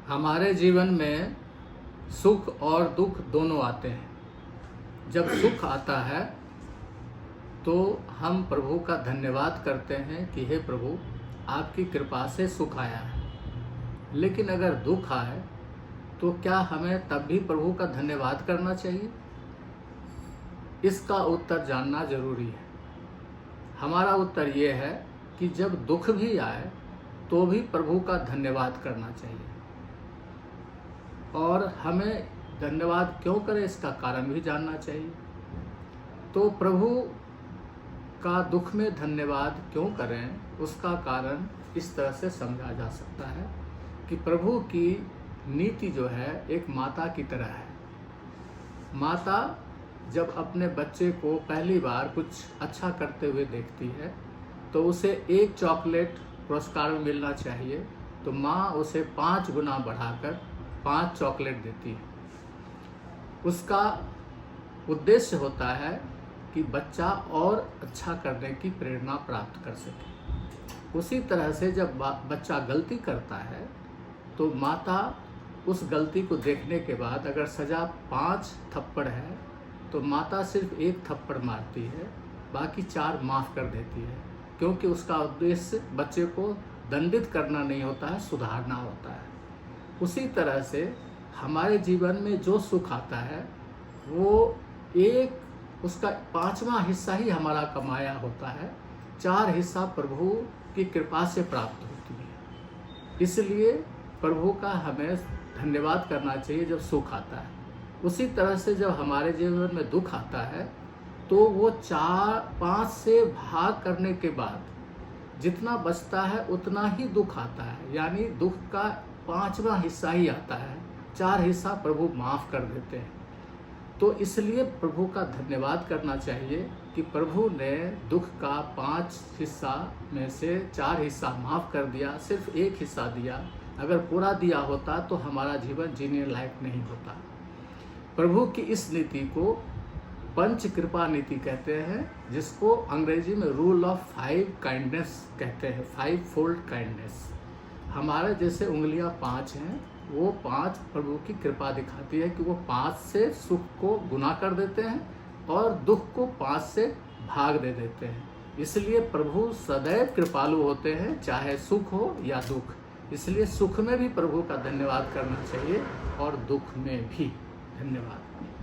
हमारे जीवन में सुख और दुख दोनों आते हैं। जब सुख आता है तो हम प्रभु का धन्यवाद करते हैं कि हे प्रभु, आपकी कृपा से सुख आया है। लेकिन अगर दुख आए तो क्या हमें तब भी प्रभु का धन्यवाद करना चाहिए? इसका उत्तर जानना जरूरी है। हमारा उत्तर ये है कि जब दुख भी आए तो भी प्रभु का धन्यवाद करना चाहिए। और हमें धन्यवाद क्यों करें, इसका कारण भी जानना चाहिए। तो प्रभु का दुख में धन्यवाद क्यों करें, उसका कारण इस तरह से समझा जा सकता है कि प्रभु की नीति जो है एक माता की तरह है। माता जब अपने बच्चे को पहली बार कुछ अच्छा करते हुए देखती है तो उसे एक चॉकलेट पुरस्कार में मिलना चाहिए, तो माँ उसे 5 गुना बढ़ाकर 5 चॉकलेट देती है। उसका उद्देश्य होता है कि बच्चा और अच्छा करने की प्रेरणा प्राप्त कर सके। उसी तरह से जब बच्चा गलती करता है तो माता उस गलती को देखने के बाद अगर सज़ा 5 थप्पड़ है तो माता सिर्फ 1 थप्पड़ मारती है, बाकी 4 माफ़ कर देती है, क्योंकि उसका उद्देश्य बच्चे को दंडित करना नहीं होता है, सुधारना होता है। उसी तरह से हमारे जीवन में जो सुख आता है वो उसका 5वां हिस्सा ही हमारा कमाया होता है, 4 हिस्सा प्रभु की कृपा से प्राप्त होती है। इसलिए प्रभु का हमें धन्यवाद करना चाहिए जब सुख आता है। उसी तरह से जब हमारे जीवन में दुख आता है तो वो 4-5 से भाग करने के बाद जितना बचता है उतना ही दुख आता है, यानी दुख का 5वां हिस्सा ही आता है, 4 हिस्सा प्रभु माफ़ कर देते हैं। तो इसलिए प्रभु का धन्यवाद करना चाहिए कि प्रभु ने दुख का 5 हिस्सा में से 4 हिस्सा माफ़ कर दिया, सिर्फ 1 हिस्सा दिया। अगर पूरा दिया होता तो हमारा जीवन जीने लायक नहीं होता। प्रभु की इस नीति को पंच कृपा नीति कहते हैं, जिसको अंग्रेजी में रूल ऑफ 5 काइंडनेस कहते हैं, 5 फोल्ड काइंडनेस। हमारे जैसे उंगलियां 5 हैं, वो 5 प्रभु की कृपा दिखाती है कि वो 5 से सुख को गुना कर देते हैं और दुख को 5 से भाग दे देते हैं। इसलिए प्रभु सदैव कृपालु होते हैं, चाहे सुख हो या दुख। इसलिए सुख में भी प्रभु का धन्यवाद करना चाहिए और दुख में भी। धन्यवाद।